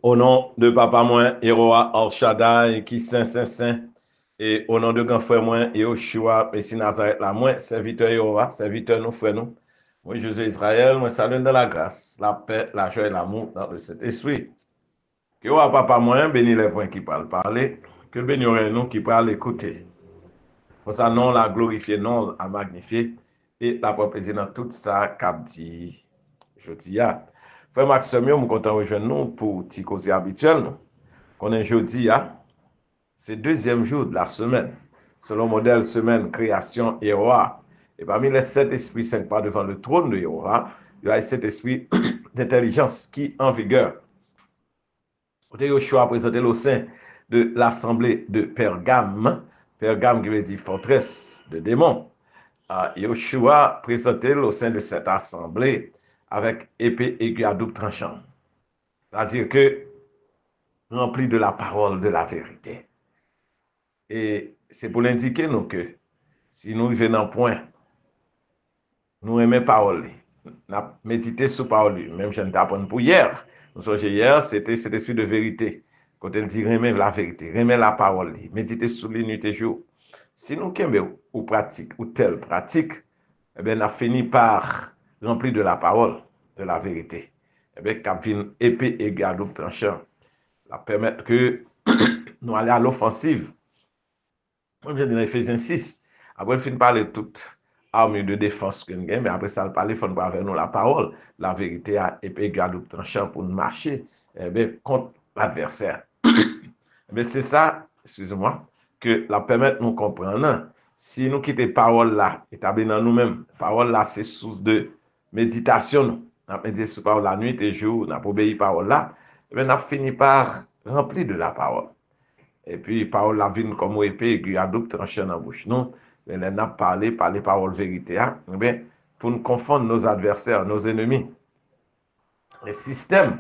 Au nom de papa moi, Héroa Al Shaddai, qui saint, saint, saint, et au nom de grand frère moi, Yoshua, Messie Nazareth, là, moi, serviteur Héroa, serviteur nous, frère nous. Moi, Jésus Israël, moi, salue dans la grâce, la paix, la joie et l'amour dans le Saint-Esprit. Que wa papa moi, béni les points qui parlent parler, que béni nous qui parlent écouter. Pour ça, non, la glorifier, non, la magnifier, et la proposer dans tout ça, cap dit, je dis, frère Maxime, je suis content de rejoindre nous pour petit causer habituel, nous. Qu'on est jeudi, c'est deuxième jour de la semaine, selon modèle semaine création Héroa. Et parmi les 7 esprits 5 pas devant le trône de Héroa, il y a cet esprit d'intelligence qui en vigueur. Yoshua a présenté au sein de l'assemblée de Pergame, Pergame qui veut dire forteresse de démons. Yoshua a présenté au sein de cette assemblée avec épée aiguë à double tranchant. C'est-à-dire que rempli de la parole de la vérité. Et c'est pour l'indiquer nous que si nous venons point, nous aimons parole, nous méditer sur parole, même je ne t'apprends pour hier. Nous sommes hier, c'était cet esprit de vérité. Quand elle dit remet la vérité, remet la parole, méditer sur les nuits et jours. Si nous aimons ou pratique ou telle pratique, eh bien, on a fini par remplir de la parole, de la vérité. Eh bien, quand une épée égale à double tranchant, la permettre que nous allions à l'offensive. Moi, je dis dans Ephésiens 6, après, il finit par parler de toute armure de défense que nous avons, mais après ça, il parle, il faut nous parler nous la parole, la vérité à épée égale double tranchant pour nous marcher contre l'adversaire. C'est ça, excusez-moi, que la permettre de nous comprendre. Si nous quittons la parole là, établie dans nous-mêmes, la parole là, c'est source de méditation. On a médité sur la parole la nuit et jour, on a obéi la parole là, et bien, on a fini par remplir de la parole. Et puis, parole la vie comme épée aiguë à double tranchant dans la bouche. Non, mais on a parlé parole vérité. Eh bien, pour nous confondre nos adversaires, nos ennemis. Les systèmes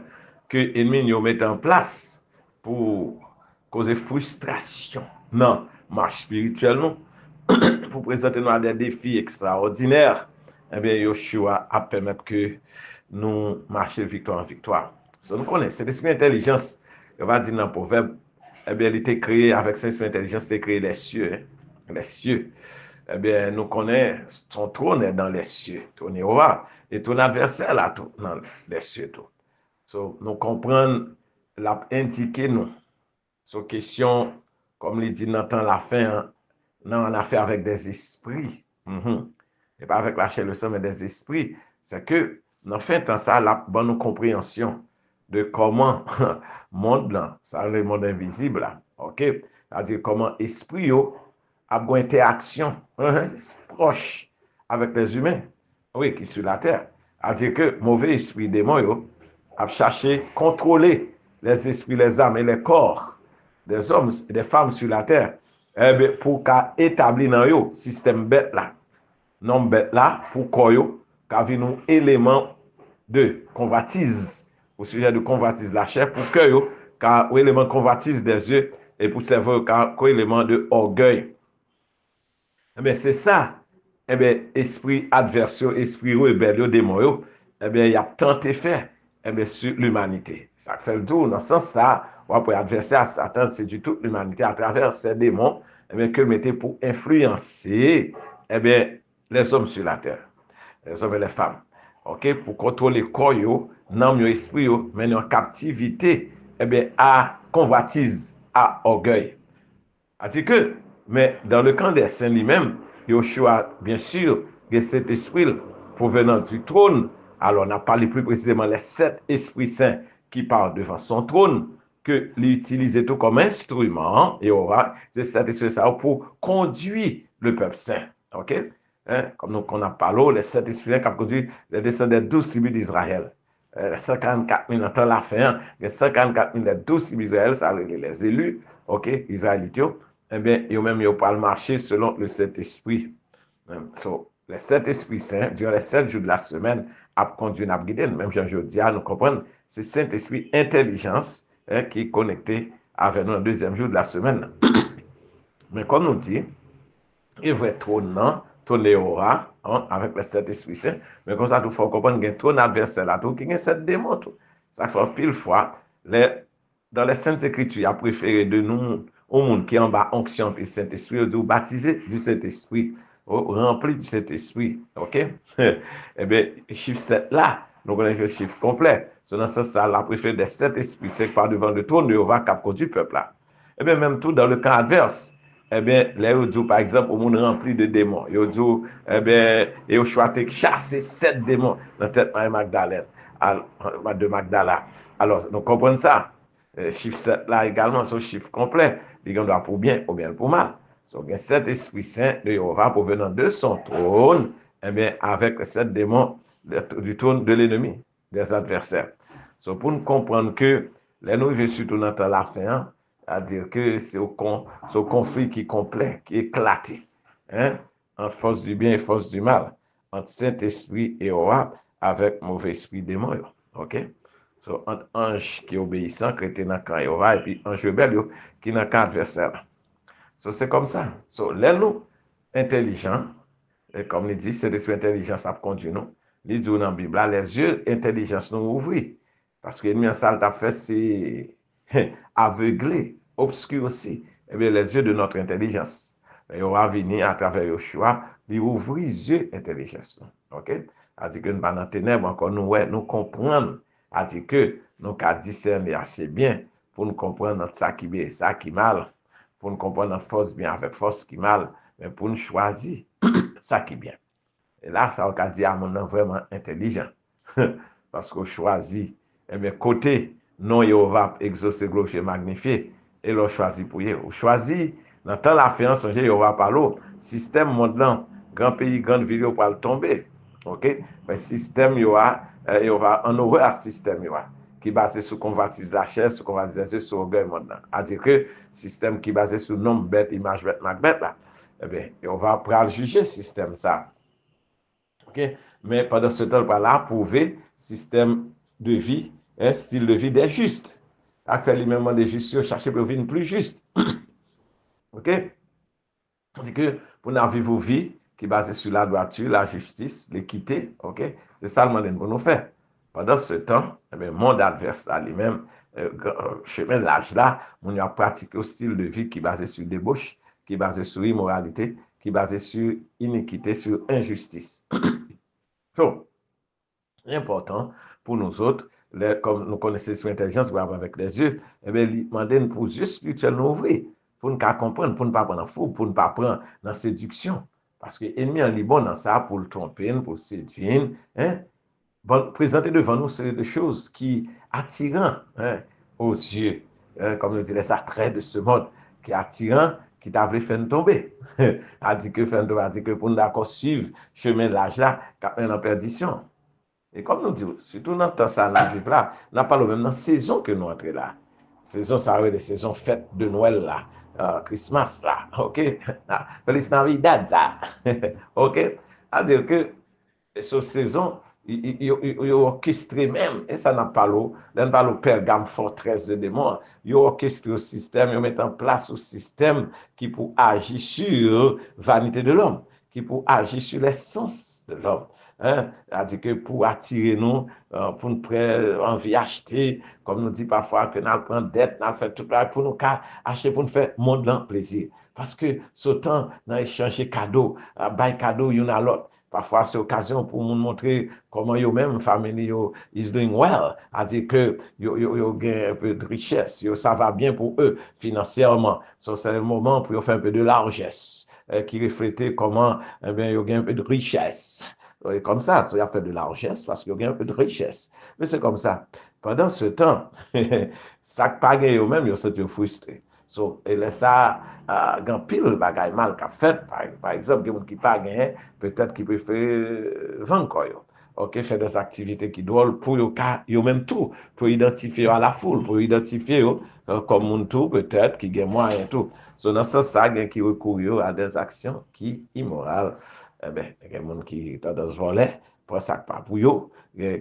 que les ennemis nous mettent en place pour causer frustration. Non, marche spirituelle, non. Pour présenter nous à des défis extraordinaires, eh bien, Yoshua a permis que nous marchions de victoire en victoire. So, nous connaissons, c'est l'esprit intelligence. On va dire dans le proverbe, eh bien, il était créé avec cet esprit intelligence, il a créé les cieux. Les cieux. Eh bien, nous connaissons, son trône est dans les cieux. Ton roi et ton adversaire là, dans les cieux. Tout. So, nous comprenons, l'a indiqué nous, sur question, comme il dit dans la fin, non, on a fait avec des esprits. Et pas avec la chair, le sang, mais des esprits. C'est que, dans fin de temps, ça a la bonne compréhension de comment le monde, là, ça le monde invisible, là, ok? C'est-à-dire comment esprit a une interaction proche avec les humains, oui, qui sont sur la terre. C'est-à-dire que mauvais esprit démon a cherché contrôler les esprits, les âmes et les corps des hommes et des femmes sur la terre. Eh bien, pour établir dans le système bête là, non bête là, pour qu'on ait un élément de convoitise, au sujet de convoitise la chair, pour que yo, car élément de convoitise des yeux, et pour servir car élément de orgueil. Eh bien, c'est ça. Eh bien, esprit adverse, esprit rebelle, démon, eh bien, il y a tant d'effets sur l'humanité. Ça fait le tour, dans ce sens, ça, pour adversaire, Satan, c'est du toute l'humanité à travers ces démons, eh bien, que mettez pour influencer, eh bien, les hommes sur la terre, les hommes et les femmes. OK? Pour contrôler le corps, l'âme, l'esprit, mener en captivité, eh bien, à convoitise, à orgueil. C'est-à-dire que, mais dans le camp des saints lui-même, Yoshua, bien sûr, que cet esprit provenant du trône, alors on a parlé plus précisément les 7 esprits saints qui parlent devant son trône, que l'utiliser tout comme instrument, et aura ces 7 esprits saints pour conduire le peuple saint. OK? Comme nous on a parlé, les 7 esprits saints qui ont conduit les descendants des 12 tribus d'Israël. Les 54 000 en temps la fin, les 54 000 des 12 tribus d'Israël, ça les élus, OK, Israélites, eh bien, ils-mêmes, ils parlent marcher selon le Saint-Esprit. So, les 7 esprits saints, durant les 7 jours de la semaine, a conduit à guider. Même Jean-Jodi, nous comprenons, c'est Saint-Esprit intelligence qui est connecté avec nous le deuxième jour de la semaine. Mais comme nous dit, il va être trônant, trôner aura, avec les 7 esprits saints. Mais comme ça, il faut comprendre qu'il y a un trône adversaire là, qui a 7 démons. Ça fait pile fois, les dans les Saintes Écritures, il a préféré de nous, au monde qui est en bas, onction et Saint-Esprit, de baptiser du Saint-Esprit, rempli du Saint-Esprit. OK? Eh bien, chiffre 7 là, nous connaissons le chiffre complet. C'est dans ce sens, il a préféré des 7 esprits, c'est par devant le trône de Jéhovah qui a conduit le peuple là. Eh bien, même tout dans le cas adverse, eh bien, là, il dit, par exemple, au monde rempli de démons, il dit, eh bien, il a choisi de chasser 7 démons dans la tête de Magdalène, de Magdala. Alors, nous comprenons ça. Chiffre 7 là également, c'est un chiffre complet. Il doit pour bien ou bien pour mal. Donc, il y a 7 esprits saints de Jéhovah provenant de son trône, eh bien, avec 7 démons du trône de l'ennemi, des adversaires. Donc, pour nous comprendre que les nous, je suis tout dans la fin, c'est-à-dire que c'est au conflit qui est complet, qui est éclaté, hein, entre force du bien et force du mal, entre Saint-Esprit et Jéhovah, avec mauvais esprit démon. OK? So, entre ange qui est obéissant, qui était dans le camp Jéhovah, et puis ange rebelle qui est dans le camp adversaire. So, c'est comme ça. So, les nous intelligents, et comme il dit, c'est l'esprit intelligence a conduit nous. Il dit dans la Bible, les yeux intelligence nous ouvrent. Parce que l'ennemi en salle t'a fait, c'est aveuglé, obscur aussi. Eh bien, les yeux de notre intelligence. Il aura venu à travers Yoshua, il ouvre les yeux intelligence. OK? A dit que nous pas dans ténèbres, encore nous comprenons. A dit que nous avons discerné assez bien pour nous comprendre notre ça qui bien, ça qui mal. Pour nous comprendre notre force bien avec force qui mal. Mais pour nous choisir ça qui bien. Et là, ça on dit à mon nom vraiment intelligent. Parce qu'on choisit, eh bien, côté non Jéhovah, exaucé, glorifié, magnifié, et l'on choisit pour y. On choisit, dans tant la fin, on Jéhovah par l'eau, système mondial, grand pays, grande ville, pour le tomber. OK? Mais système, Jéhovah, en horreur, système, qui est basé sur convoitise la chair, sur convoitise sur orgueil mondial. C'est-à-dire que système qui est basé sur nombre, bête, image, bête, macbeth, là, eh bien, Jéhovah pourra juger système, ça. OK? Mais pendant ce temps, par là, prouver système de vie, un style de vie des justes. Actuellement, des justes, chercher pour vivre plus juste. OK? On dit que pour nous vivre une vie qui est basée sur la droiture, la justice, l'équité, OK? C'est ça le monde pour nous faire. Pendant ce temps, le monde adverse à lui-même, chemin de l'âge là, on a pratiqué un style de vie qui est basé sur débauche, qui est basé sur immoralité, qui est basé sur iniquité, sur injustice. So, c'est important pour nous autres, comme nous connaissons sur l'intelligence, avec les yeux, eh bien, demander pour yeux spirituels nous ouvrir, pour nous comprendre, pour ne pas prendre fou, pour ne pas prendre dans la séduction. Parce que l'ennemi en Liban dans ça, pour le tromper, pour le séduire, hein, présenter devant nous des choses qui attirant, hein, aux yeux, hein, comme nous dit les attraits de ce monde, qui attirant, qui t'a voulu faire tomber. A dit que pour nous d'accord suivre chemin de l'âge là, qui est en perdition. Et comme nous disons, surtout dans ce temps là, nous n'a pas le même dans la saison que nous entrons là. Saison, ça va être des saisons fêtes de Noël là, Christmas là, ok? Feliz Navidad ça, ok? C'est-à-dire que cette saison, il orchestré même, et ça n'a pas l'eau, n'a pas le Pergame forteresse de démons, il orchestré le système, il met en place un système qui peut agir sur la vanité de l'homme, qui peut agir sur l'essence de l'homme. Hein? C'est-à-dire que pour attirer nous, pour nous prendre envie acheter, comme nous dit parfois que nous prenons dette, nous faisons tout ça, pour nous acheter, pour nous faire monde plaisir. Parce que ce temps, nous échanger cadeau, bail cadeau, il y en a l'autre. Parfois, c'est l'occasion pour nous montrer comment eux-mêmes, famille, is doing well. C'est-à-dire que yo gagnent un peu de richesse, ça va bien pour eux financièrement. So, c'est le moment pour faire un peu de largesse, qui reflète comment ils gagnent un peu de richesse. Et comme ça, il y a fait de largesse parce qu'il y a un peu de richesse. Mais c'est comme ça. Pendant ce temps, ça ne pas gagné eux-mêmes, ils sont frustrés. So, et là, ça, grand pile bagaille mal qu'a fait, par exemple, quelqu'un qui pas gagné, peut-être qui préfère vendre quoi. OK, faire des activités qui doivent pour eux même tout, pour identifier à la foule, pour identifier comme un tout, peut-être qui gagne moyen tout. So, dans ce sens, ça, qui recourt à des actions qui immorales. Eh bien, il y a des gens qui tendance à voler, pour ça pas pour eux,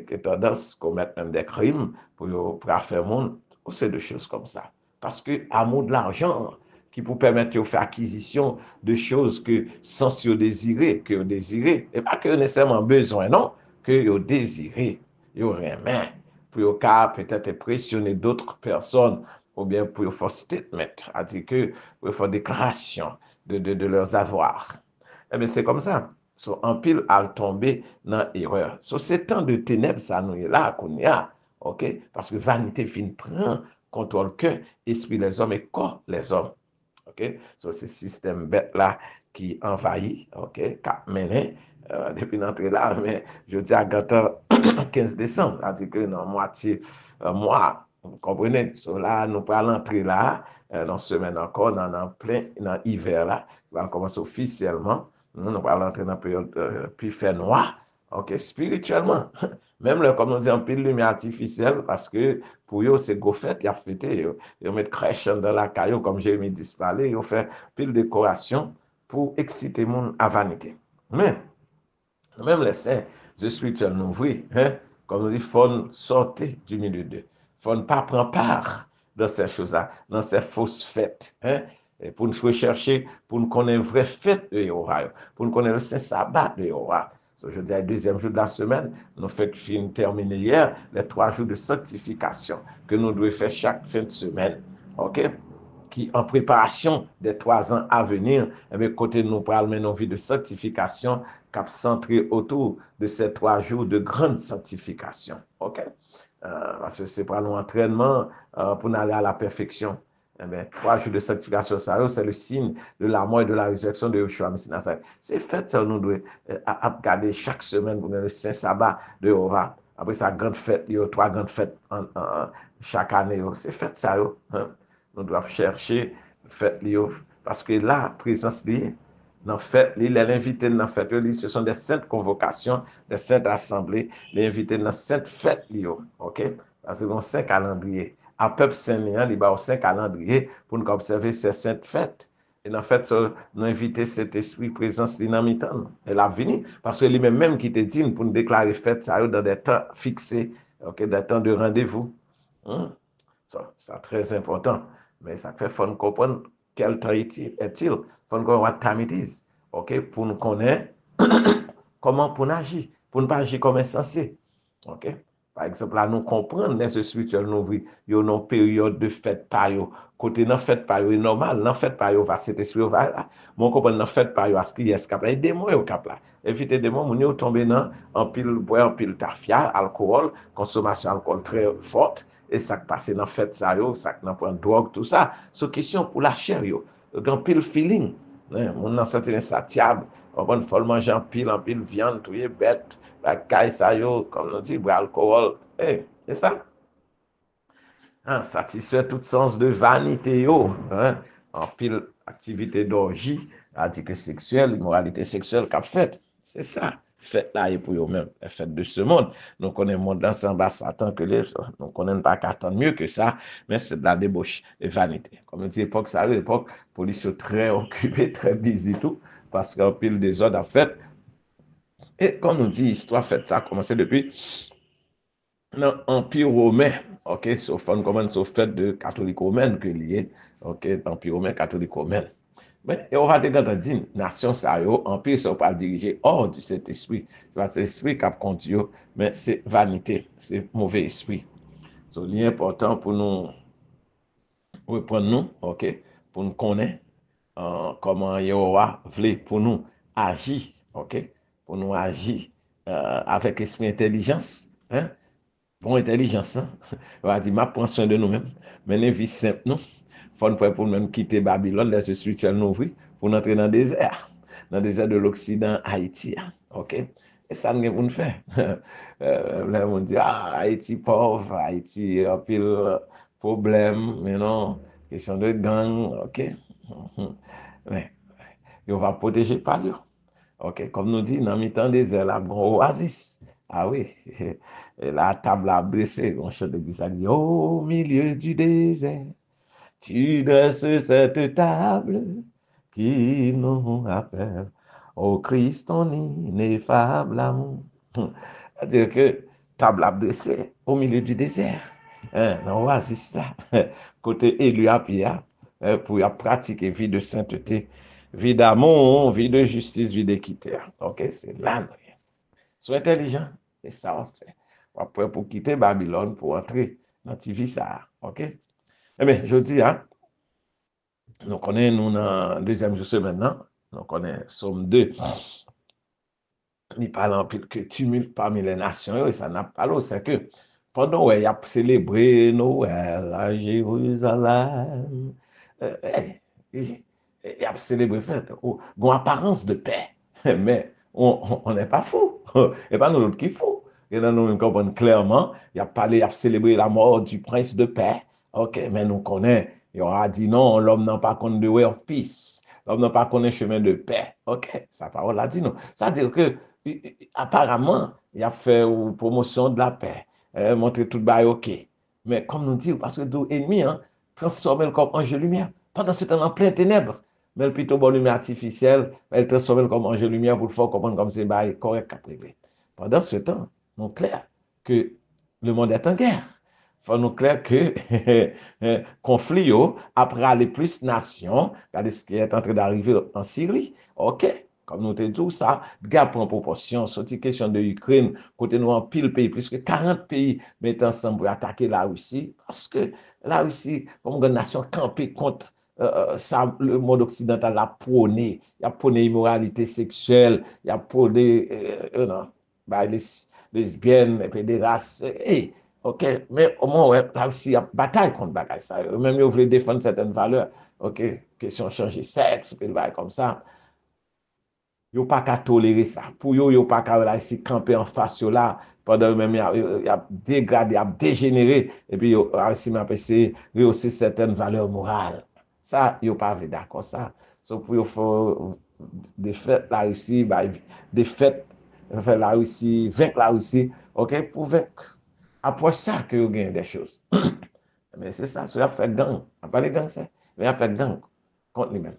qui tendance à commettre même des crimes pour faire monde, ou c'est des choses comme ça. Parce que amour de l'argent qui peut permettre de faire acquisition de choses que sans désirer, que vous désirez, et pas que nécessairement besoin, non, que vous désirez, vous aimez, pour peut-être impressionner d'autres personnes ou bien pour faire statement, c'est-à-dire que pour faire déclaration de leurs avoirs. Eh bien, c'est comme ça. So, en pile à tomber dans l'erreur. So, c'est tant de ténèbres, ça nous est là, qu'on y a, ok? Parce que vanité fin prend contrôle cœur, esprit les hommes et corps les hommes. OK? So, c'est système bête là qui envahit, OK? Cap mené, depuis l'entrée là, mais je dis à gâteau 15 décembre, c'est-à-dire que dans moitié mois, vous comprenez? So, là, nous prenons l'entrée là, dans semaine encore, dans plein, dans l'hiver là, qui va commencer officiellement. Nous allons entrer dans la période puis fait noir, OK, spirituellement. Même là, comme on dit, en pile lumière artificielle, parce que pour eux, c'est go fête, il a fêté. Ils mettent crèche dans la caillou, comme Jérémie dit, ils ont fait pile décoration pour exciter le monde à vanité. Mais, même les saints spirituels nous oui, hein, comme on dit, il faut sortir du milieu d'eux. Il faut ne pas prendre part dans ces choses-là, dans ces fausses fêtes. Hein, et pour nous rechercher, pour nous connaître une vraie fête de Yahweh, pour nous connaître le saint sabbat de Yahweh. Je dis, le deuxième jour de la semaine, nous faisons terminer hier les 3 jours de sanctification que nous devons faire chaque fin de semaine. OK? Qui en préparation des 3 ans à venir, et bien, côté nous parlons une vie de sanctification cap centré autour de ces 3 jours de grande sanctification. OK? Parce que c'est pas l'entraînement pour aller à la perfection. Eh bien, 3 jours de sanctification, ça, c'est le signe de la mort et de la résurrection de Yeshua Messie Nazareth. C'est fait, ça, nous devons regarder chaque semaine pour le Saint Sabbat de Yehova. Après ça, grande fête, il y a 3 grandes fêtes chaque année. C'est fait, ça. Hein? Nous devons chercher fête, parce que la présence liée, dans fête, les invités dans fête, ce sont des saintes convocations, des saintes assemblées, les invités dans sainte fête, OK? Parce que dans 5 calendriers. À peuple saint-néant, il y a 5 calendriers pour nous observer ces saintes fêtes. Et en fait, nous inviter cet esprit présence dynamique. Elle a venu parce que lui-même qui te dit pour nous déclarer fête, ça dans des temps fixés, OK, des temps de rendez-vous. Ça, c'est très important. Mais ça fait faut nous comprendre quel temps est-il. Faut nous comprendre what time it is. OK, pour nous connaître comment pour nous agir, pour ne pas agir comme insensé. OK? Par exemple, là, nous comprenons les spirituels nous vivons, il y a une période de fête par yo. Côté dans fête par yo, est normal, dans fête par yo, va cet esprit va là. Mon comprendre dans fête par yo, à ce qu'il y a ce cap là, et démon au cap là. Éviter démon, mon yo tomber dans en pile boire, en pile tafia, alcool, consommation alcool très forte, et ça passe dans fête ça yo, ça n'a prend drogue, tout ça. C'est question pour la chair yo. En pile feeling, mon nan senti ça tiable, on va manger en pile viande, tout est bête. La caille, ça yo, comme on dit, alcool. C'est ça. Hein, satisfaire tout sens de vanité yo. Hein, en pile activité d'orgie, article sexuel, immoralité sexuelle qu'a fait. C'est ça. Faites là et pour eux-mêmes. La fête de ce monde. Nous connaissons le monde ensemble à Satan que les autres. Nous connaissons pas qu'attendre mieux que ça, mais c'est de la débauche et vanité. Comme on dit, l'époque, ça, l'époque, police très occupée, très busy tout, parce qu'en pile des ordres à fait. Et quand on dit histoire faite, ça a commencé depuis l'Empire romain. OK, sauf on commence au fait de catholique romaine que lié. OK, Empire romain, catholique romain. Mais on va te dire, nation ça yo, empire ça pas diriger hors du Saint-Esprit. C'est pas l'esprit qui a conduit, mais c'est vanité, c'est mauvais esprit. C'est important pour nous reprendre nous, OK, pour nous connaître comment Yahweh voulait pour nous agir, OK, pour nous agir avec esprit intelligence, hein, bon intelligence, hein. On va dire, ma prend soin de nous-mêmes, mais une vie simple, non, faut nous pour nous-mêmes quitter Babylone, les spirituels nous ouvrir, pour entrer dans le désert de l'Occident, Haïti, hein, OK, et ça nous pour nous faire. Là, on dit, ah, Haïti pauvre, Haïti, pile problème, mais non, question de gang, OK. Mais, on va protéger par lui. OK, comme nous dit, dans le temps des airs, la bon oasis. Ah oui, et la table à dresser, on chante de ça dit, au milieu du désert, tu dresses cette table qui nous appelle au Christ ton ineffable amour. C'est-à-dire que table à dresser au milieu du désert, hein, dans l'oasis là, côté élu à Pia, pour pratiquer vie de sainteté, vie d'amour, vie de justice, vie d'équité. OK, c'est là. Sois intelligent, c'est ça on fait. Après, pour quitter Babylone, pour entrer dans TV ça. OK? Eh bien, je dis, hein, nous connaissons, nous, dans le deuxième jour semaine, non? Nous connaissons Somme 2. Il parle en pile que tumulte parmi les nations, et ça n'a pas l'eau, c'est que pendant qu'il a célébré Noël à Jérusalem, il a célébré fête, une apparence de paix, mais on n'est pas fou, et pas nous autres qui fou. Et là, nous comprenons clairement, il a parlé, il a célébré la mort du prince de paix, ok, mais nous connaissons, il aura dit non, l'homme n'a pas connu the way of peace, l'homme n'a pas connu chemin de paix, ok, sa parole a dit non. Ça veut dire que apparemment, il a fait une promotion de la paix, montrer tout le bail OK. Mais comme nous dit, parce que l'ennemi, hein, transforme le comme ange de lumière. Pendant ce temps, en plein ténèbres. Mais le plutôt bon lumière artificielle, elle transforme comme ange de lumière pour le faire comprendre comme c'est bail correct à régler. Pendant ce temps, nous clair que le monde est en guerre. Il faut nous clair que conflit, après aller plus nation, regardez ce qui est en train d'arriver en Syrie. OK. Comme nous avons dit, ça, gap en proportion, sorti question de l'Ukraine, côté nous en pile pays, plus que 40 pays mettent ensemble pour attaquer la Russie, parce que la Russie, comme une nation campée contre ça, le monde occidental a prôné, il a prôné l'immoralité sexuelle, il a prôné non, bah, les lesbiennes, pédérastes, ok, mais au moins, ouais, la Russie a bataille contre bagage ça, même ils voulaient défendre certaines valeurs, ok, question changer sexe, puis comme ça. Yo pas qu'à tolérer ça. Pour yo, yo pas qu'à laisser camper en face là, pendant même il a dégradé, il a dégénéré, et puis yo a aussi essayé de rehausser certaines valeurs morales. Ça, yo pas d'accord ça. So pour yo faut défaire la Russie, bah, défaite, faire la Russie, vaincre la Russie, ok, pour vaincre. Après ça que yo gagne des choses. Mais c'est ça, ça a fait gang. On pas les gangs, ça. Mais il a fait gang contre lui-même.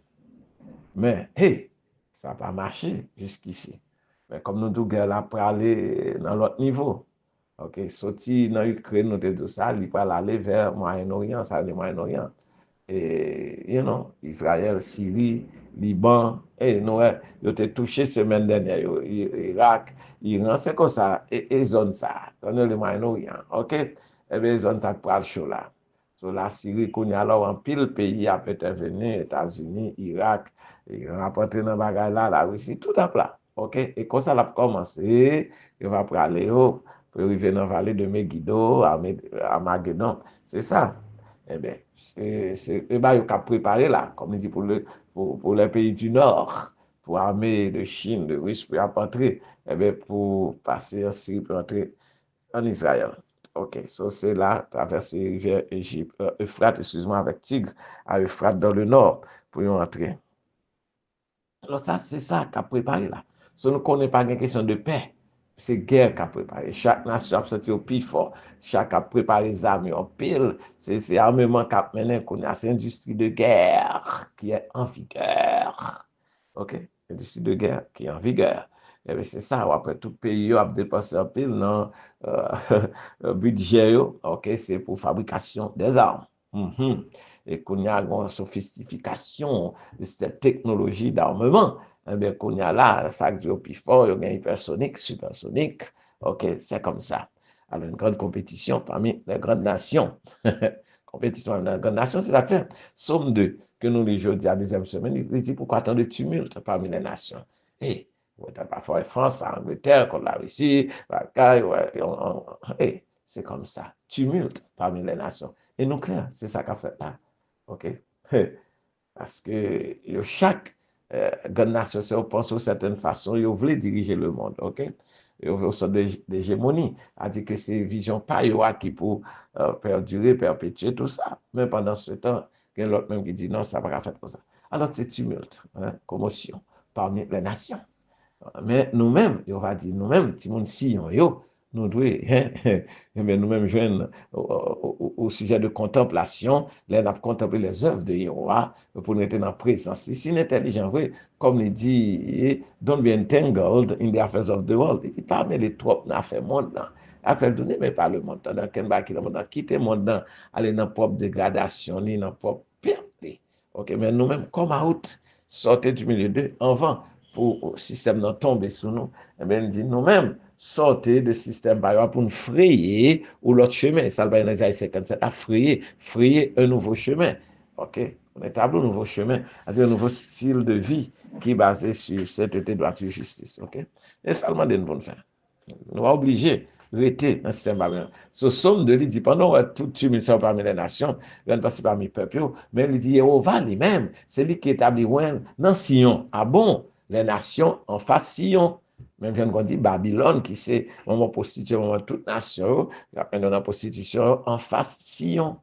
Mais, hey, ça n'a pas marché jusqu'ici. Mais comme nous disons, guerre là pour aller dans l'autre niveau. OK, sorti dans l'Ukraine, nous disons ça, il va aller vers Moyen-Orient, ça le Moyen-Orient. Et, Israël, Syrie, Liban, et nous, ils ont été touchés semaine dernière, Irak, Iran, c'est comme ça, et zone ça, dans le Moyen-Orient. OK? Et bien, zone ça pour le chaud là. Sur la Syrie, qu'on y a alors en pile pays a peut-être venu, États-Unis, Irak, et rapporté dans le bagage là, la Russie, tout à plat. OK? Et quand ça a commencé, il va pour aller pour arriver dans la vallée de Megiddo, à Magédon. C'est ça. Eh bien, c'est il a préparé là, comme il dit pour les pays du Nord, pour l'armée de Chine, de Russie, pour entrer, eh bien, pour passer en Syrie, pour entrer en Israël. OK, so c'est là, traverser rivière Égypte, Euphrates, excuse-moi, avec Tigre, à Euphrates dans le nord, pour y entrer. Alors ça, c'est ça qu'a préparé là. Si nous ne connaissons pas une question de paix, c'est guerre qu'a préparé. Chaque nation a sorti au plus fort. Chaque a préparé les armes en pile. C'est armement qu'a mené qu'on a. C'est industrie de guerre qui est en vigueur. OK? Industrie de guerre qui est en vigueur. Et bien, c'est ça. Après, tout pays a dépensé en pile dans budget. OK? C'est pour fabrication des armes. Et qu'on a une sophistication de cette technologie d'armement. Eh bien, qu'on a là, ça qui est plus fort, il y a hypersonique, supersonique. OK, c'est comme ça. Alors, une grande compétition parmi les grandes nations. Compétition parmi les grandes nations, c'est la fin. Somme 2, que nous, les jeudis, à la deuxième semaine, il dit pourquoi tant de tumulte parmi les nations. Et, parfois, France, Angleterre, contre la Russie, c'est comme ça. Tumulte parmi les nations. Et nous, clair, c'est ça qu'a fait là. OK? Parce que chaque grande nation pense d'une certaine façon, ils veulent diriger le monde. OK? Ils veulent sorte d'hégémonie. A dit que c'est vision pas qui pour perdurer, perpétuer tout ça. Mais pendant ce temps, il y a l'autre même qui dit non, ça ne va pas faire comme ça. Alors, c'est tumulte, hein, commotion parmi les nations. Mais nous-mêmes, on va dire nous-mêmes, si nous sillons, nous devons, nous-mêmes joindre au sujet de contemplation, là, on contempler les œuvres de Yahweh pour nous être dans la présence. Ici, l'intelligent, oui, comme il dit, don't be entangled in the affairs of the world. Il dit, pas mais les trop dans l'affaire monde, affaire données, mais pas le monde. Dans quel bas qui le monde, quitter le monde, aller dans la propre dégradation, dans la propre perte. OK, mais nous-mêmes, comme out, sortez du milieu d'eux, en vent, pour le système de tomber sur nous, eh bien, il dit nous-mêmes, sortez de système par exemple pour nous frayer ou l'autre chemin. Ça va dans Isaïe 57, à frayer un nouveau chemin. OK? On établit un nouveau chemin, un nouveau style de vie qui est basé sur sainteté, droiture, justice. OK? Et ça demande une bonne fin. Nous sommes obligés de rester dans le système babylonien. Ce somme de lui dit, pendant tout tumultueux parmi les nations, il passe parmi les peuples, mais il dit, Jéhovah lui-même, c'est lui qui établit dans Sion. Ah bon, les nations en face Sion. Même quand on dit Babylone, qui c'est, on va prostituer, on va toute nation, après on a prostitution en face Sion.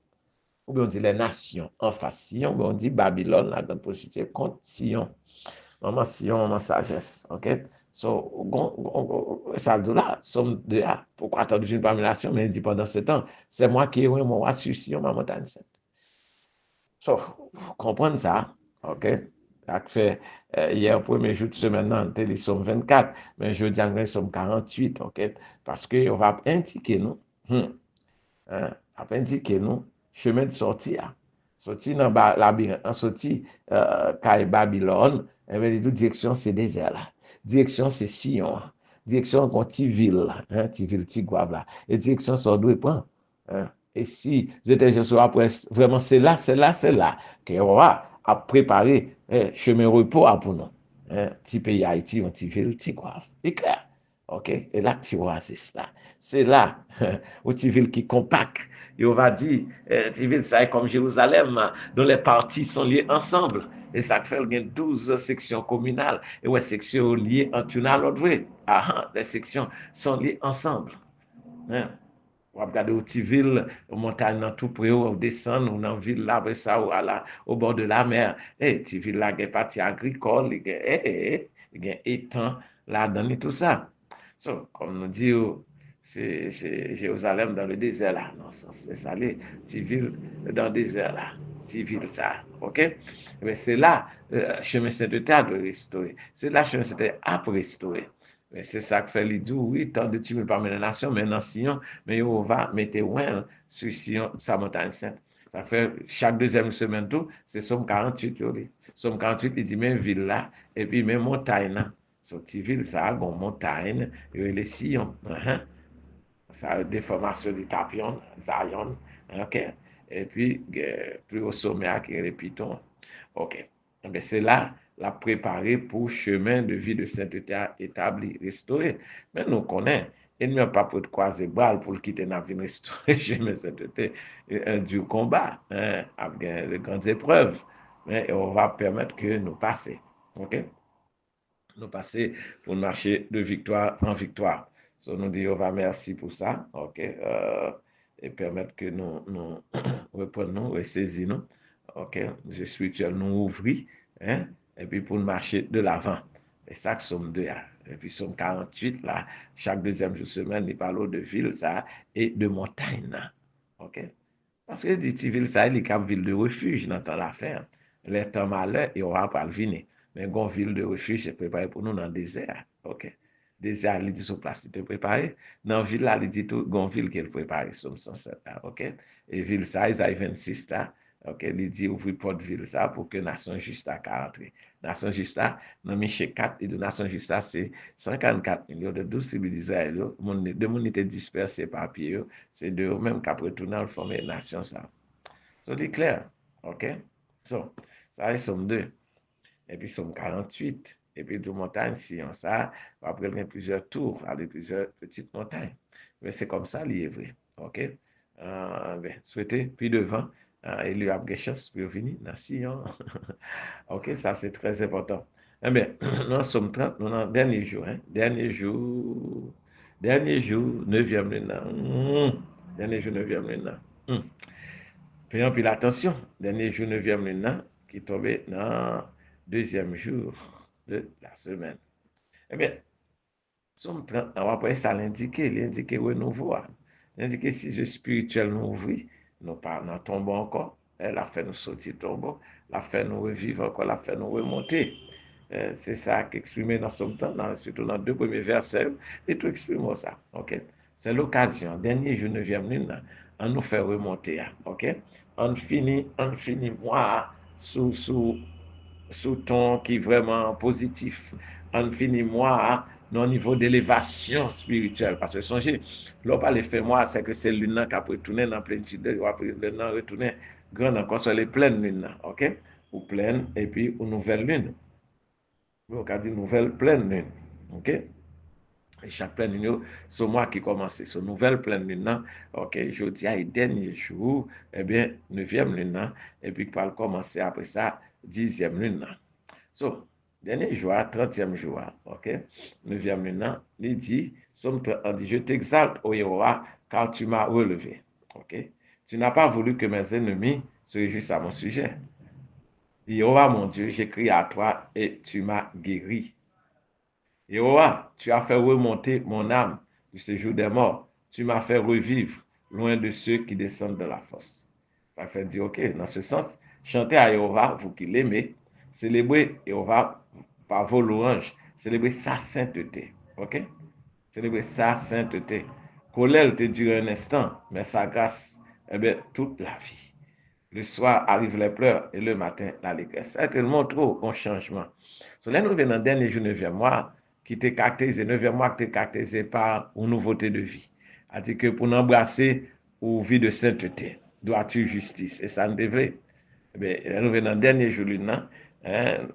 Ou bien on dit les nations en face Sion, on dit Babylone, là, dans prostituer contre Sion. Maman Sion, maman sagesse, ok? So, ça veut dire là, somme de là, pourquoi attendre une parmi mais il dit pendant ce temps, c'est moi qui ai eu mon roi sur Sion, ma montagne sainte. So, comprendre ça, ok? Ça fait, hier, premier jour de semaine, ils sont 24, mais jeudi, ils sont 48, ok? Parce qu'on va indiquer nous, hein, on va indiquer nous, chemin de sortie, sorti dans le labyrinthe, sorti Babylone, et bien, les direction, c'est désert là. Direction, c'est Sion. Direction, qu'on t'y ville, hein, t'y ville, t'y guave là. Et direction, ça doit prendre. Hein. Et si j'étais je suis après, vraiment, c'est là, qu'on va à préparer chemin repos pour nous. Hein, petit pays Haïti, on t'y ville, t'y guave. C'est clair. OK? Et là, tu vois, c'est ça. C'est là, où t'y ville qui compacte. Et on va dire, t'y ville, ça est comme Jérusalem, dont les parties sont liées ensemble. Et ça fait il y a 12 sections communales. Et ouais, sections liées entre une à l'autre. Les sections sont liées ensemble. Hein? On va regarder au petit ville, aux montagnes dans tout près, on descend, on dans ville là, après ça, au bord de la mer. Et petit ville là, il y a des parties agricoles, il y a étangs là-dedans et tout ça. So, comme nous dit, c'est Jérusalem dans le désert là. Non, c'est ça, petit ville dans le désert là. Petit ville ça. OK? Mais c'est là, chemin sainteté a de restaurer. C'est là, chemin sainteté a pour restaurer. Mais c'est ça que fait l'idée, oui, tant de tumultes parmi les nations, mais dans Sion, mais on va mettre loin sur Sion, sa montagne sainte. Ça fait chaque deuxième semaine, tout, c'est Somme 48. Somme 48, il dit même ville là, et puis même montagne là. Sur petite ville, ça a une montagne, et les Sion. Ça a des formations de Tapion, Zion, ok? Et puis, plus au sommet, qui est les Pitons. OK. Mais c'est là, la préparer pour chemin de vie de sainteté établi, restauré. Mais nous connaissons, il n'y a pas pour croiser bras pour quitter la vie restaurée, chemin de sainteté, un dur combat, hein, avec de grandes épreuves. Mais on va permettre que nous passions. OK? Nous passer pour marcher de victoire en victoire. So, nous disons, on va merci pour ça, ok, et permettre que nous reprenons, ressaisissons, ok, je spirituel nous ouvrir, hein, et puis pour marcher de l'avant. Et ça, que sommes deux, hein. Et puis, sommes 48, là, chaque deuxième jour de semaine, il parle de ville, ça, et de montagne, là, ok. Parce que dit ville, ça, il est comme ville de refuge dans ton affaire. Les temps malheur, il aura pas le venir. Mais une ville de refuge, c'est préparé pour nous dans le désert. OK. Désert, il dit sur place, c'est préparé. Dans la ville, là, il dit tout, une ville qui est préparée, somme 107, là. OK. Et ville, ça, ils ont 26, là. OK. Il dit ouvrir porte ville, ça, pour que nation juste à rentrer. Nation juste à, dans Michel 4, et de nation juste à, c'est 144 millions de 12 tribus d'Israël, de monde était dispersé par pied, c'est de eux-mêmes qui retourné former une nation, ça. C'est clair. OK? So, ça, ils sont deux. Et puis, ils sont 48. Et puis, deux montagnes, si on ça, après, il y a plusieurs tours, avec plusieurs petites montagnes. Mais c'est comme ça, il est vrai. OK? Ben, souhaitez, puis devant, il y a des chances pour venir dans Sion. OK, ça, c'est très important. Eh bien, nous sommes 30, nous sommes dans le dernier jour. Hein? Dernier jour, 9e lune. Dernier jour, 9e lune. Payons puis l'attention, dernier jour 9e lune qui est tombé dans le deuxième jour de la semaine. Eh bien, somme 30, on va après ça l'indiquer renouveau. L'indiquer si je spirituel nous ouvrit, nous pas dans tombeau encore, elle a fait nous sortir tombeau, la fait nous revivre encore, la fait nous remonter. C'est ça qu'exprimer dans ce temps, surtout dans les deux premiers versets, et tout exprime ça. OK? C'est l'occasion, dernier jour 9e lune, on nous fait remonter. OK? On finit moi sous ton qui est vraiment positif. on finit moi au niveau d'élévation spirituelle. Parce que songez, l'on parle fait moi, c'est que c'est lune qui a retourné dans plénitude, ou après le temps retourner grand encore sur les pleines lunes, ok? Ou pleine et puis une nouvelle lune. Donc, on dit nouvelle pleine lune, ok? Et chaque pleine lune, c'est moi qui commence. Ce nouvelle pleine lune, ok, je dis à dernier jour, eh bien, 9e lune, et puis va commencer après ça, 10e lune. So, dernier jour, 30e jour, ok, 9e lune, il dit, on dit, je t'exalte, ô Yahweh, car tu m'as relevé, ok. Tu n'as pas voulu que mes ennemis se réjouissent à mon sujet. Yahweh, mon Dieu, j'écris à toi et tu m'as guéri. Yahweh, tu as fait remonter mon âme du séjour des morts. Tu m'as fait revivre loin de ceux qui descendent de la fosse. Ça fait dire, ok, dans ce sens, chantez à Yahweh, vous qui l'aimez, célébrez Yahweh par vos louanges, célébrez sa sainteté. Ok? Célébrez sa sainteté. Colère te dure un instant, mais sa grâce, eh bien, toute la vie. Le soir arrivent les pleurs et le matin l'allégresse. C'est que le montre un changement. So, là, nous venons dans le dernier jour, 9e mois, qui était caractérisé, 9e mois qui était caractérisé par une nouveauté de vie. C'est-à-dire que pour nous embrasser une vie de sainteté, droiture, justice. Et ça nous devrait. Eh bien, nous venons dans le dernier jour,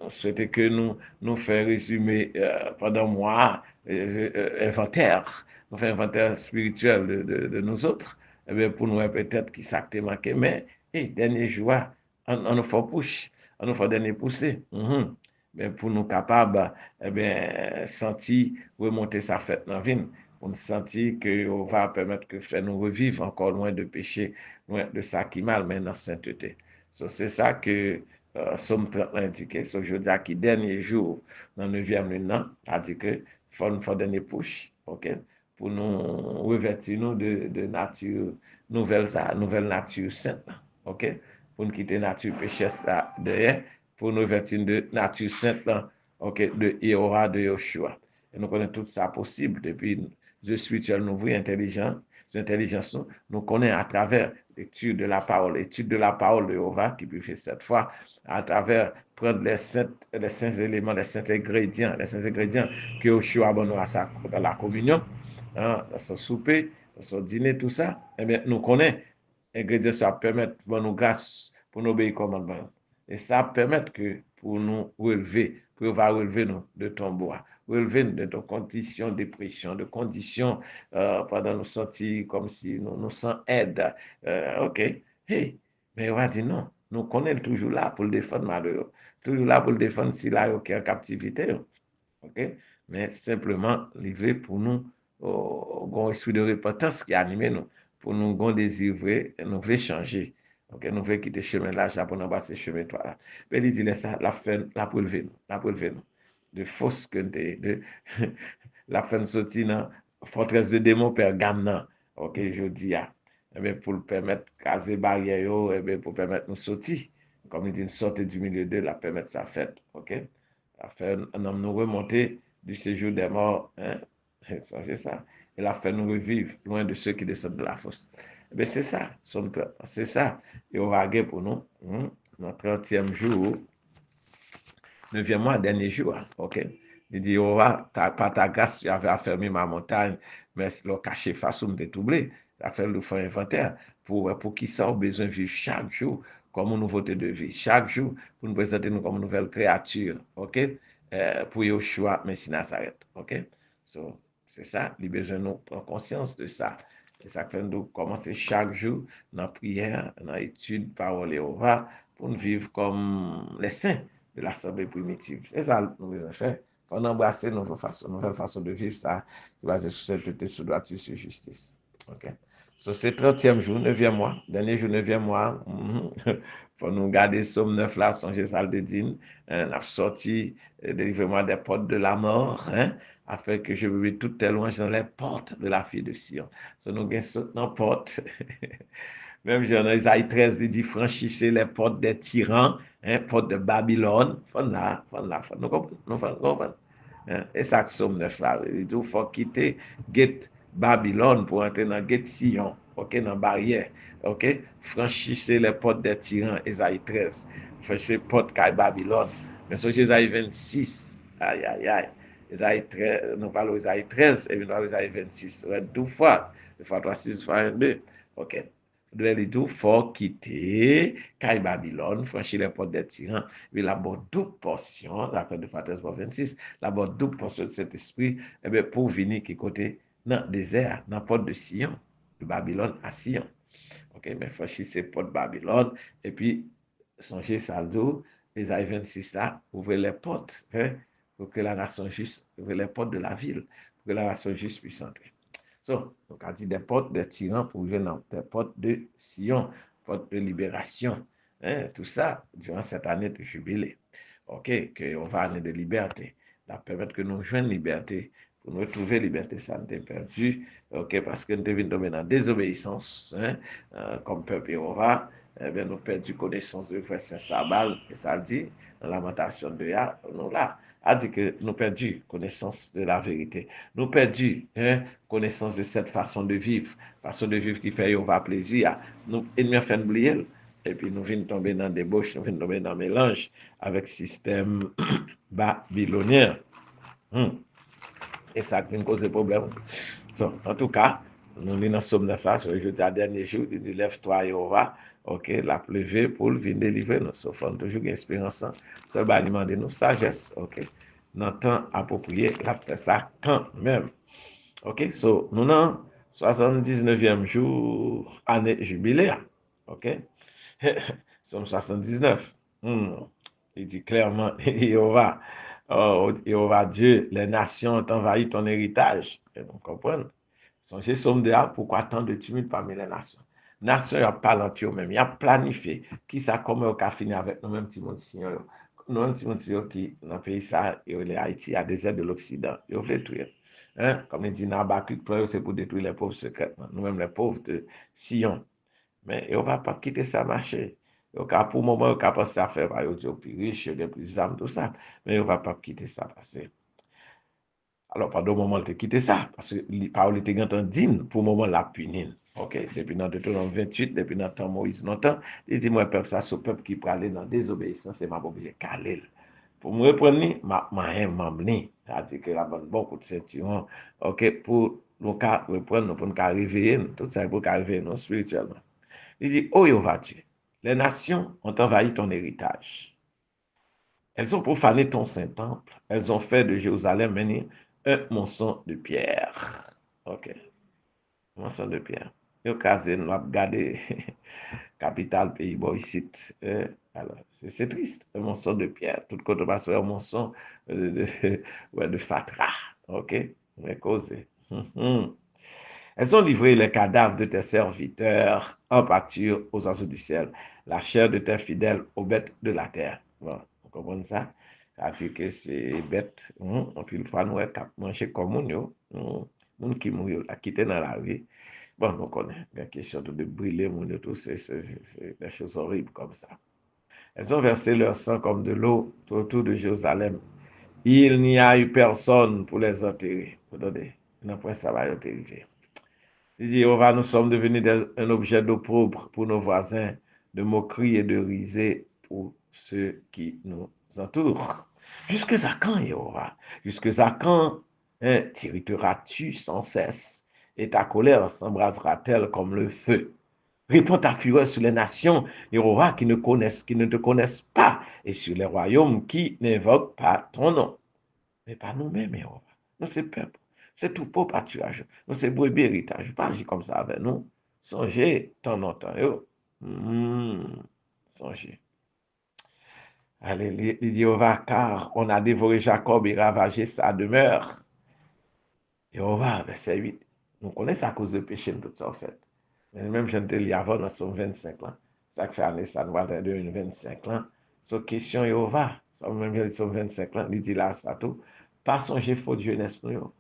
on souhaitait que nous fassions résumer pendant un mois, inventaire, nous faisons inventaire spirituel de nous autres, eh bien, pour nous peut-être qui s'acte manqué, mais dernier jour, on nous fait push, on nous fait dernier pousser. Mais pour nous capables, eh bien, sentir remonter sa fête dans la vie, pour nous sentir qu'on va permettre que faire nous revivre encore loin de péché, loin de ça qui mal, mais dans la sainteté. So, c'est ça que Somme 30 indiqué. So, je dis à qui dernier jour, dans le 9e lune, a dit que faut nous faire dernier push, ok, pour nous revêtir nous de nature nouvelle, nouvelle nature sainte, ok, pour nous quitter nature pécheresse là derrière, pour nous revêtir de nature sainte, ok, de Yahweh, de Yoshua. Et nous connaissons tout ça possible depuis le spirituel nouveau intelligent, l'intelligence, nous connaissons à travers l'étude de la parole de Jéhovah, qui peut faire cette fois, à travers prendre les saints éléments, les saints ingrédients que Yoshua a donné dans la communion, dans son souper, dans son dîner, tout ça, eh bien, nous connaissons ingrédients ça permet de nous grâce pour nous obéir commandement. Et ça permet que pour nous relever, pour va relever nous de tombeau, relever de nos conditions de dépression, de conditions pendant nous sentir comme si nous sans aide. Ok, hey, mais on va dire non, nous connaissons toujours là pour le défendre malheureux, toujours là pour le défendre s'il a aucune captivité. Ok, mais simplement livré pour nous, un esprit de repentance qui anime nous, pour nous, un désir vrai, nous voulons changer. Ok, nous voulons quitter le chemin là, pour nous passer chemin toi là. Mais il dit ça, la fin, la pour lever nous, la pour lever nous. De fausses que de la fin sortie dans forteresse de démons Pergame. Ok, je dis ah, eh bien, pour permettre caser barrière, eh bien, pour permettre nous sortir, comme il dit, une sortie du milieu d'eux, la permettre sa fête. Ok, la fait nous remonter du séjour des morts, hein, c'est ça. Il a fait nous revivre loin de ceux qui descendent de la fosse. Eh bien, c'est ça, c'est ça. Et on va pour nous, notre 30e jour, 9e mois, dernier jour, ok. Il dit, oh, par ta grâce, tu avais affermi ma montagne, mais le caché face où me troublé. Il a fait le faire inventaire pour qui ça a besoin de vivre chaque jour comme une nouveauté de vie. Chaque jour, pour nous présenter nous comme une nouvelle créature, ok. Pour Yoshua, Messie Nazareth, ok. So, c'est ça, il a besoin de nous prendre conscience de ça. Et ça fait nous commencer chaque jour dans la prière, dans l'étude, parole et Jéhovah, pour nous vivre comme les saints de l'assemblée primitive. C'est ça que nous devons faire. Il faut embrasser notre nouvelle façon de vivre, ça, basée sur sainteté, sur droiture, sur justice. OK? So, c'est 30e jour, 9e mois, dernier jour, 9e mois. Il faut nous garder Somme 9 là, songer salle de dîne. On a sorti, délivrez-moi des portes de la mort, hein, afin que je vive toutes tes louanges dans les portes de la fille de Sion. So, nous gagnons dans les portes. Même dans Isaïe 13, il dit franchissez les portes des tyrans, hein, portes de Babylone. Nous comprenons. Hein? Et ça, Somme 9 là, il dit il faut quitter gate Babylone pour entrer dans gate Sion, ok, dans barrière, ok. Franchissez les portes des tyrans, Isaïe 13. Franchissez les portes de Babylone. Mais sur Isaïe 26, aïe, aïe, aïe. Esaïe 13, nous parlons d'Esaïe 13, et puis nous parlons d'Esaïe 26. 12 fois, 2 fois 3, 6 fois 1, 2. OK. De les tout fort quitter, Caille Babylone, franchir les portes des tyrans. Mais la bonne double portion, la fin de 13 fois 26, la bonne double portion de cet esprit, eh bien, pour venir qui côté dans le désert, dans la porte de Sion, de Babylone à Sion. OK, mais franchir ces portes de Babylone, et puis, songez Saldo, Esaïe 26 là, ouvrez les portes, hein, pour que la nation juste, ouvrez les portes de la ville, pour que la nation juste puisse entrer. So, donc, on dit des portes des tyrans pour venir dans des portes de Sion, portes de libération. Hein, tout ça durant cette année de jubilé. OK, qu'on va année de liberté. Ça permettre que nous joignons liberté. Pour nous retrouver liberté, ça nous est perdu. OK, parce que nous devons tomber dans la désobéissance, hein, comme peuple Jéhovah. Eh bien, nous perdons connaissance de frère Saint-Sabal, et ça dit, dans la lamentation de Ya, nous là, a dit que nous perdons connaissance de la vérité. Nous perdons connaissance de cette façon de vivre qui fait Jéhovah plaisir. Nous, ennemis fait oublier. Et puis nous venons tomber dans des débauche, nous venons tomber dans mélange avec le système babylonien. Et ça vient causer problème. So, en tout cas, nous lisons dans Somme 9 là, sur le dernier jour, il dit lève-toi Jéhovah, ok, la pleuvé pour venir délivrer nous. Sauf qu'on toujours une espérance. Ça va demander nous sagesse, ok. Dans le temps approprié, la fait ça quand même. Ok, so nous avons 79e jour, année jubiléa. Ok, sommes 79. Il dit clairement, Jéhovah Dieu, les nations ont envahi ton héritage. Et vous comprenez? Songez, somme de là, pourquoi tant de tumulte parmi les nations? Nations, il y a pas l'entier même, il y a planifié. Qui ça, comment on a fini avec nous-mêmes, petits monde nous-mêmes, petits monde qui, dans le pays, ça, et Haïti, à des aides de l'Occident. Ils veulent détruire. Hein? Comme il dit, Nabakuk, c'est pour détruire les pauvres secrètement. Nous-mêmes, les pauvres de Sion. Mais on ne va pas quitter ça marché. Pour le moment, on va penser à faire, il y a plus riche, il y a plus d'armes, tout ça. Mais on ne va pas quitter ça passer. Alors, pendant le moment, il quitter ça, parce que la parole était en digne pour le moment la punir. OK? Depuis dans Deutéronome 28, depuis dans le temps Moïse, longtemps, il dit, moi, peuple, ça, ce peuple qui peut aller dans la désobéissance, c'est ma obligé caler. Pour me reprendre, ma m'amener. C'est-à-dire que la bonne coup de ceinture, OK, pour nous reprendre, pour nous réveiller, tout ça pour nous réveiller, nous, spirituellement. Il dit, oh, Jéhovah Dieu, les nations ont envahi ton héritage. Elles ont profané ton Saint-Temple. Elles ont fait de Jérusalem un monceau de pierre. OK. Monceau de pierre. Yo casé, nous avons gardé capitale pays ici. Alors, c'est triste, un monceau de pierre. Tout côté passe un monceau de fatra. OK. Mais causé. Elles ont livré les cadavres de tes serviteurs en pâture aux oiseaux du ciel, la chair de tes fidèles aux bêtes de la terre. Bon, vous comprenez ça? C'est-à-dire que c'est bête. On peut le faire nous manger comme nous, nous qui mourent, qui étaient dans la vie. Bon, nous connaissons la question de brûler, tout, c'est des choses horribles comme ça. Elles ont versé leur sang comme de l'eau autour de Jérusalem. Il n'y a eu personne pour les enterrer. Vous entendez? Après ça va être arrivé. Il dit, nous sommes devenus un objet d'opprobre pour nos voisins, de moquerie et de risée pour ceux qui nous entourent. Jusque à quand, Jéhovah? Jusque à quand t'irriteras-tu sans cesse? Et ta colère s'embrasera-t-elle comme le feu? Réponds ta fureur sur les nations, Jéhovah, qui ne te connaissent pas, et sur les royaumes qui n'invoquent pas ton nom. Mais pas nous-mêmes, Jéhovah. Nous, c'est peuple. C'est tout beau pâturage. Nous, c'est brebis héritage. Pas agir comme ça avec nous. Songez, temps en temps, yo. Songez. Allez, Jéhovah, car on a dévoré Jacob et ravagé sa demeure. Jéhovah, verset 8. Nous connaissons à cause de péché, tout ça, en fait. Mais même, je te lis avant, dans son 25 ans. Ça fait année, ça nous va de 25 ans. Sur question Jéhovah, ça même, son 25 ans, il dit là, ça tout. Pas songer faute jeunesse, nous,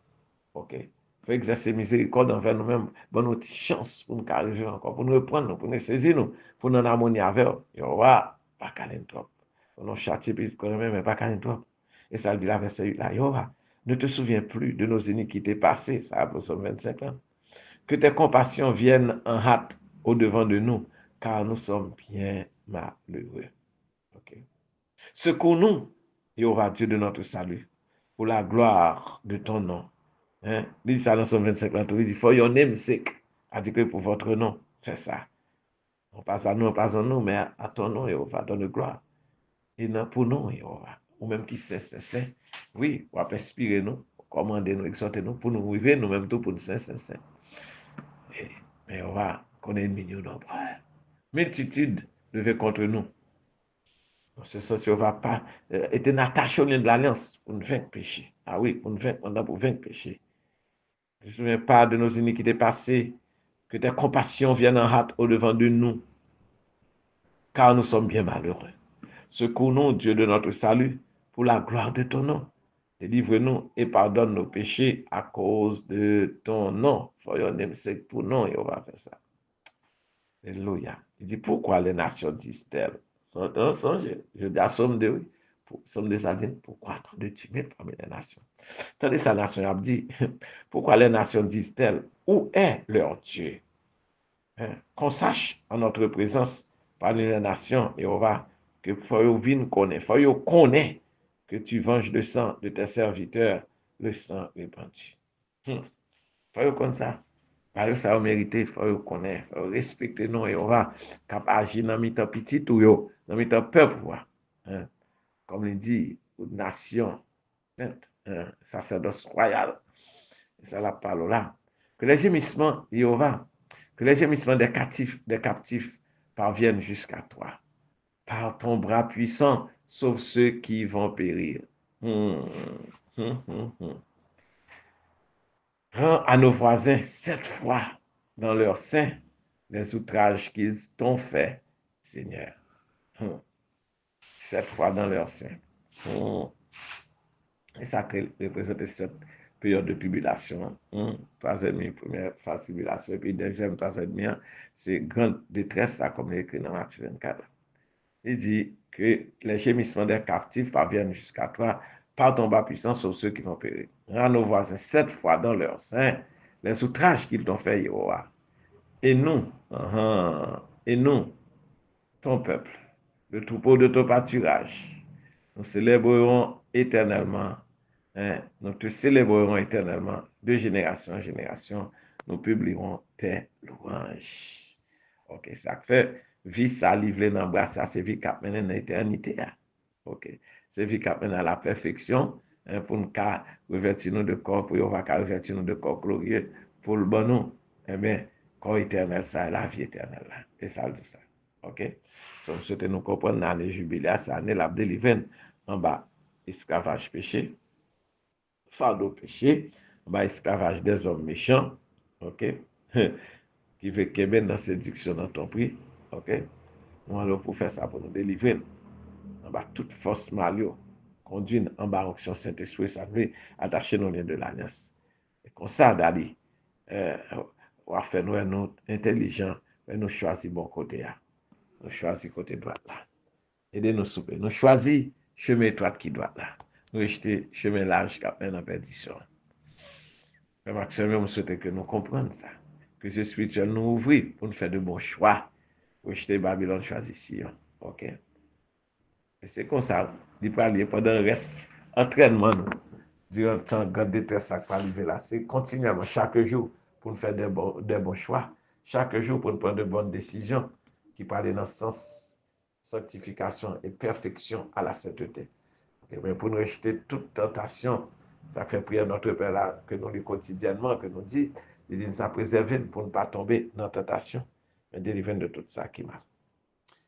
OK. Il faut exercer miséricorde envers nous-mêmes. Bonne notre chance pour nous arriver encore, pour nous reprendre, pour nous saisir, nous, pour nous en harmonie avec eux. Jéhovah, pas câlin trop. Pour nous châtier, puis quand même, mais pas câlin trop. Et ça dit là, verset 8 là, Jéhovah, ne te souviens plus de nos iniquités passées, ça a pour 25 ans. Que tes compassions viennent en hâte au-devant de nous, car nous sommes bien malheureux. OK. Secours-nous, Jéhovah, Dieu de notre salut. pour la gloire de ton nom. Hein? Il dit ça dans son 25 là, il dit, for your name's sake, a dit que pour votre nom, c'est ça. On passe à nous, on passe à nous, mais à ton nom, Jéhovah, donne gloire. Et non pour nous, Jéhovah. Ou même qui c'est. Oui, on va inspirer nous, commander nous, exhorter nous, pour nous arriver, nous-mêmes tout pour nous, c'est. Mais on va connaître une million d'hommes. Multitude devait contre nous. Dans ce sens, on ne va pas être attaché au lien de l'alliance pour nous vaincre péché. Ah oui, pour nous vaincre, on a pour vaincre péché. Je ne me souviens pas de nos iniquités passées, que tes compassions viennent en hâte au-devant de nous, car nous sommes bien malheureux. Secours-nous, Dieu de notre salut, pour la gloire de ton nom. Délivre-nous et pardonne nos péchés à cause de ton nom. For your name's sake, pour nous, et on va faire ça. Alléluia. Il dit, pourquoi les nations disent-elles? Je dis à Somme 2, oui. Somme 2, ça dit, pourquoi tant de timides parmi les nations? Tandis que la nation a dit, pourquoi les nations disent-elles, où est leur Dieu? Hein? Qu'on sache en notre présence parmi les nations, Jéhovah, que faut connaît que tu venges le sang de tes serviteurs, le sang répandu. Faut connaître ça. Par ça, mérité, il faut connaître, il faut respecter nous, et on va agir dans le petit ou dans le peuple. Hein? Comme il dit, une nation sainte, sacerdoce royal. C'est la parole là. Que les gémissements, Jéhovah, que les gémissements des captifs parviennent jusqu'à toi. Par ton bras puissant, sauve ceux qui vont périr. Rends à nos voisins 7 fois dans leur sein les outrages qu'ils t'ont fait, Seigneur. 7 fois dans leur sein. Et ça représente cette période de tribulation. Troisième, première phase tribulation, et puis deuxième, troisième, c'est grande détresse, ça, comme il écrit dans Matthieu 24. Il dit que les gémissements des captifs parviennent jusqu'à toi par ton bas puissant sur ceux qui vont périr. Rends nos voisins 7 fois dans leur sein les outrages qu'ils t'ont fait, Jéhovah. Et nous, ton peuple, le troupeau de ton pâturage, nous célébrerons éternellement, nous te célébrerons éternellement, de génération en génération, nous publierons tes louanges. Ok, ça fait, vie ça livré dans le bras, ça c'est vie qui mène dans l'éternité. Ok, c'est vie qui mène à la perfection, pour nous revêtir nous de corps, pour nous revêtir nous de corps glorieux, pour le bon nous, eh bien, corps éternel, ça est la vie éternelle. Et ça, tout ça. Ok? Donc, souhaitons nous comprendre dans l'année jubilaire, c'est l'année la délivrance en bas, esclavage péché, fardeau péché, en bas, esclavage des hommes méchants, ok? Qui veut qu'il y ait dans séduction dans ton prix, ok? Nous allons pour faire ça, pour nous délivrer, en bas, toute force malio, conduire en bas, onction Saint-Esprit, ça veut attacher nos liens de l'alliance. Et comme ça, d'aller, on va faire nous intelligents, mais nous choisir bon côté là. Nous choisir côté droit là. Aidez-nous souper. Nous choisir chemin étroit qui doit là. Nous rejeter chemin large qui mène en perdition. Mais maximum, je souhaite que nous comprenions ça. Que ce spirituel nous ouvre pour nous faire de bons choix. Rejeter Babylone, choisir Sion. Ok? Et c'est comme ça. Il peut aller pendant le reste entraînement nous. Durant le temps, grande détresse, ça va arriver là. C'est continuellement, chaque jour, pour nous faire de bons choix. Chaque jour, pour nous prendre de bonnes décisions qui parlent dans le sens sanctification et perfection à la sainteté. Okay, mais pour nous rejeter toute tentation, ça fait prier notre Père là, que nous lit quotidiennement, que nous dit, il dit, ça préserve pour ne pas tomber dans la tentation, mais délivrer de tout ça qui m'a.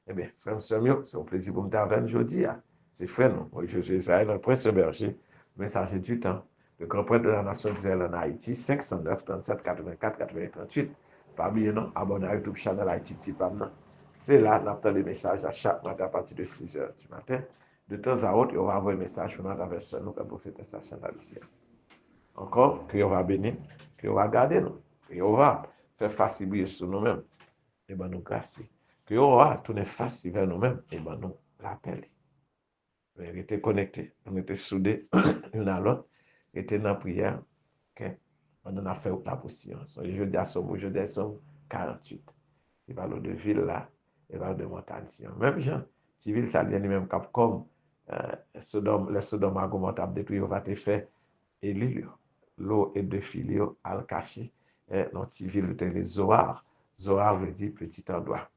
Eh bien, frère Samuel, c'est un plaisir pour me t'avoir aujourd'hui. C'est frère, non? Moi, je suis Israël, un prince berger, messager du temps, le grand prêtre de la nation d'Israël en Haïti, 509 37 84 80 38. Parmi nous, abonnez à YouTube channel Haïti Tipam. C'est là, on attend des messages à chaque matin à partir de 6 heures du matin. De temps à autre, on va envoyer un message pour notre version, nous, pour faire ça chaîne ici. Encore, que on va bénir, que on va garder nous, que on va faire facile sur nous-mêmes. Et ben nous grâce. Que on va tourner face vers nous-mêmes, et ben nous l'appeler. Mais rester connecté, on était soudés l'un à l'autre, était dans la prière, ok? On en a fait la position. Je dis à Somme, je dis à Somme 48. Il va de ville là, il va de montagne. Même gens, civil, ça dit même Capcom, Les Sodome et Gomorrhe t'a détruit, on va te faire élu. L'eau et de filio al caché. Notre ville était les Zoar. Zoar veut dire petit endroit.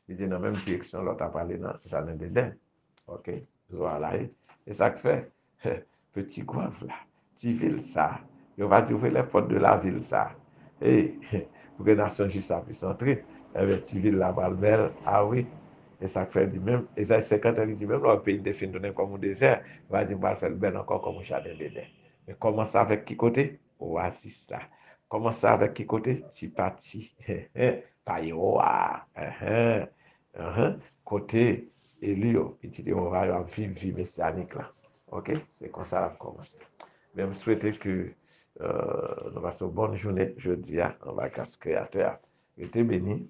Il dit dans la même direction, l'autre a parlé dans le jardin d'Éden. Ok, Zoar là. Et ça fait, petit goave là, petite ville ça. On va trouver les portes de la ville ça. Et pour que la nation juste ça puisse entrer, petite ville là-bas, belle, ah oui. Et ça fait dit même, et ça c'est quand elle dit même, le pays défini comme un désert, on va dire, on va faire le bel encore comme un jardin d'Éden. Mais comment ça avec qui côté? Oasis là. Comment ça avec qui côté? Ti parti. Payoa. Côté Elio, il dit on va vivre vie messianique là. Ok? C'est comme ça qu'on commence. Mais je souhaite que nous passons une bonne journée jeudi en vacances créateur. Restez bénis,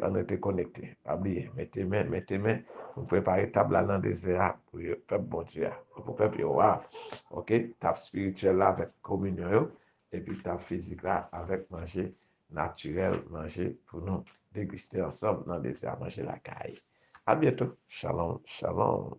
on était connectés. Pas oublier, mettez main pour préparer table là dans le désert pour le peuple bon Dieu. Pour le peuple, ok? Table spirituelle là avec communion et puis table physique là avec manger naturel, manger pour nous déguster ensemble dans le désert, manger la caille. À bientôt. Shalom, shalom.